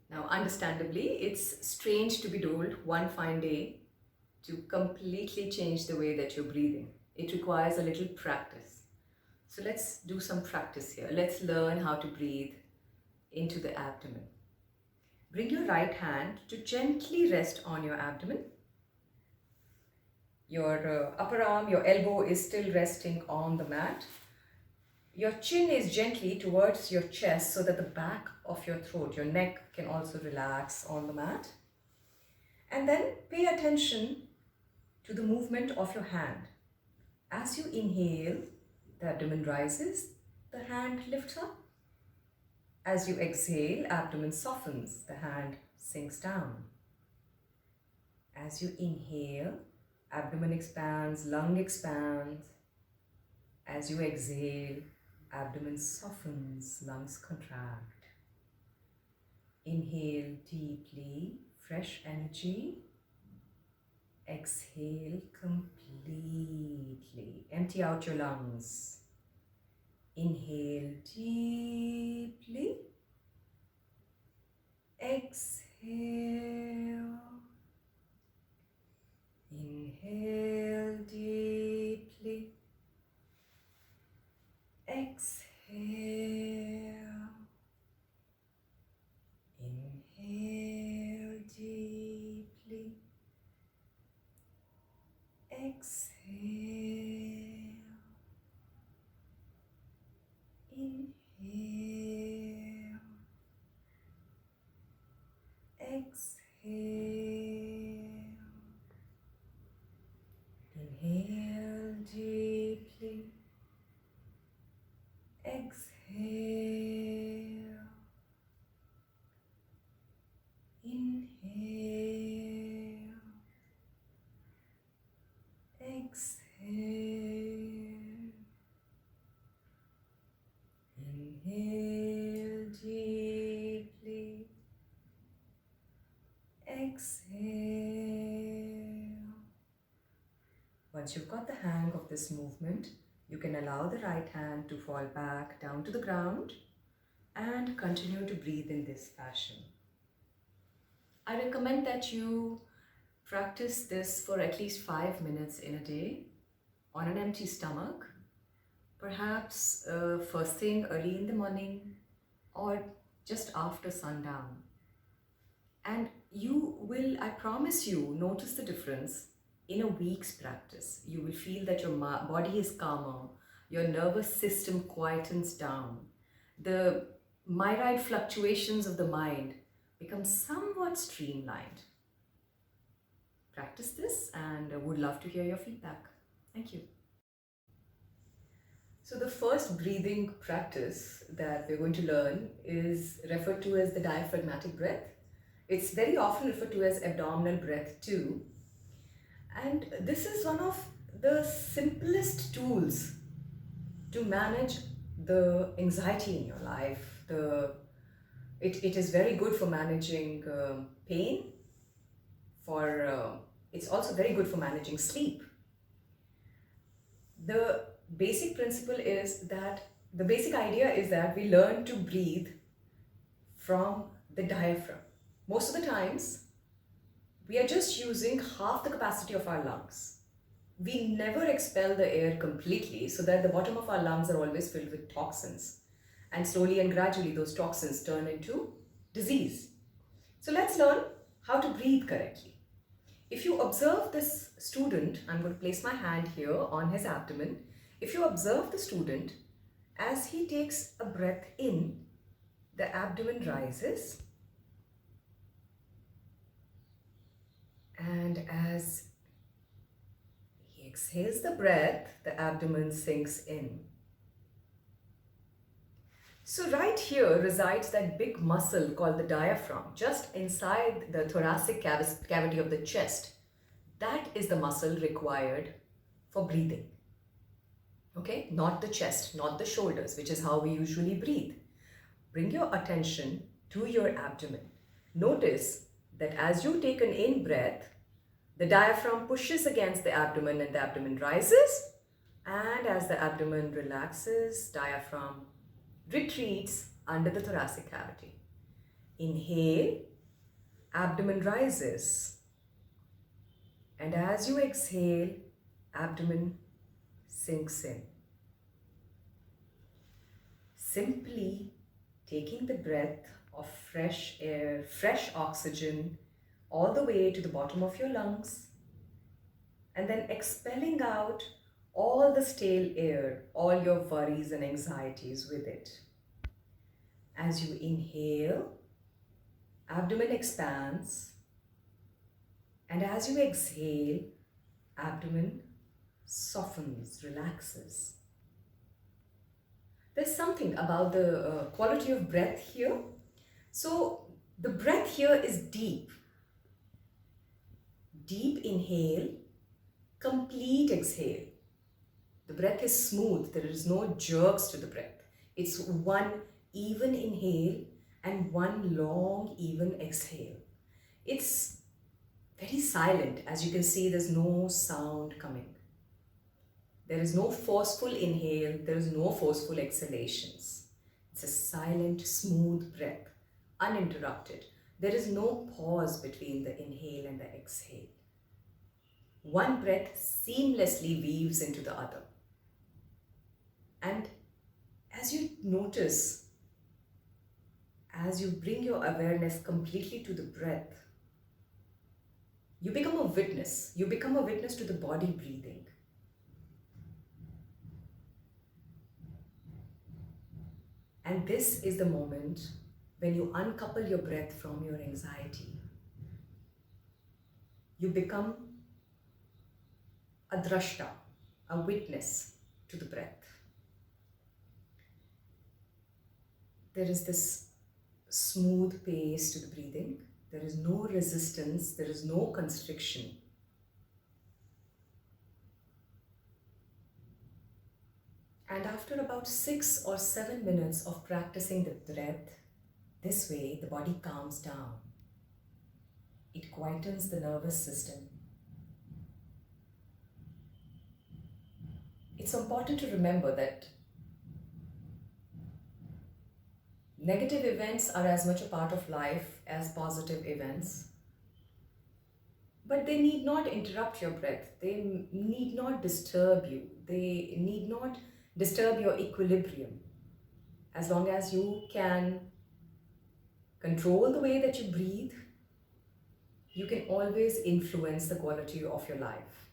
Now, understandably, it's strange to be told one fine day to completely change the way that you're breathing. It requires a little practice. So let's do some practice here. Let's learn how to breathe into the abdomen. Bring your right hand to gently rest on your abdomen. Your upper arm, your elbow is still resting on the mat. Your chin is gently towards your chest so that the back of your throat, your neck can also relax on the mat. And then pay attention to the movement of your hand. As you inhale, the abdomen rises, the hand lifts up. As you exhale, abdomen softens, the hand sinks down. As you inhale, abdomen expands, lung expands. As you exhale, abdomen softens, lungs contract. Inhale deeply, fresh energy. Exhale completely. Empty out your lungs. Inhale deeply. Exhale. Inhale deeply. Exhale. Inhale deeply. Exhale. Inhale. Exhale. Inhale deeply. Exhale. Inhale. Exhale. Inhale deeply. Exhale. Once you've got the hang of this movement, you can allow the right hand to fall back down to the ground and continue to breathe in this fashion. I recommend that you practice this for at least 5 minutes in a day on an empty stomach, perhaps first thing early in the morning or just after sundown. And you will, I promise you, notice the difference in a week's practice. You will feel that your body is calmer, your nervous system quietens down, the myriad fluctuations of the mind become somewhat streamlined. Practice this and I would love to hear your feedback. Thank you. So the first breathing practice that we're going to learn is referred to as the diaphragmatic breath. It's very often referred to as abdominal breath too. And this is one of the simplest tools to manage the anxiety in your life. It is very good for managing pain. It's also very good for managing sleep. The basic principle is that, the basic idea is that we learn to breathe from the diaphragm. Most of the times, we are just using half the capacity of our lungs. We never expel the air completely so that the bottom of our lungs are always filled with toxins. And slowly and gradually those toxins turn into disease. So let's learn how to breathe correctly. If you observe this student, I'm going to place my hand here on his abdomen. If you observe the student, as he takes a breath in, the abdomen rises. And as he exhales the breath, the abdomen sinks in. So right here resides that big muscle called the diaphragm, just inside the thoracic cavity of the chest. That is the muscle required for breathing. Okay, not the chest, not the shoulders, which is how we usually breathe. Bring your attention to your abdomen. Notice that as you take an in breath, the diaphragm pushes against the abdomen and the abdomen rises. And as the abdomen relaxes, diaphragm retreats under the thoracic cavity. Inhale, abdomen rises. And as you exhale, abdomen sinks in. Simply taking the breath of fresh air, fresh oxygen, all the way to the bottom of your lungs, and then expelling out all the stale air, all your worries and anxieties with it. As you inhale, abdomen expands, and as you exhale, abdomen softens, relaxes. There's something about the quality of breath here. So the breath here is deep. Deep inhale, complete exhale. The breath is smooth. There is no jerks to the breath. It's one even inhale and one long, even exhale. It's very silent. As you can see, there's no sound coming. There is no forceful inhale. There is no forceful exhalations. It's a silent, smooth breath, uninterrupted. There is no pause between the inhale and the exhale. One breath seamlessly weaves into the other. And as you notice, as you bring your awareness completely to the breath, you become a witness. You become a witness to the body breathing. And this is the moment when you uncouple your breath from your anxiety. You become a drashta, a witness to the breath. There is this smooth pace to the breathing. There is no resistance. There is no constriction. And after about 6 or 7 minutes of practicing the breath, this way the body calms down. It quietens the nervous system. It's important to remember that negative events are as much a part of life as positive events. But they need not interrupt your breath. They need not disturb you. They need not disturb your equilibrium. As long as you can control the way that you breathe, you can always influence the quality of your life.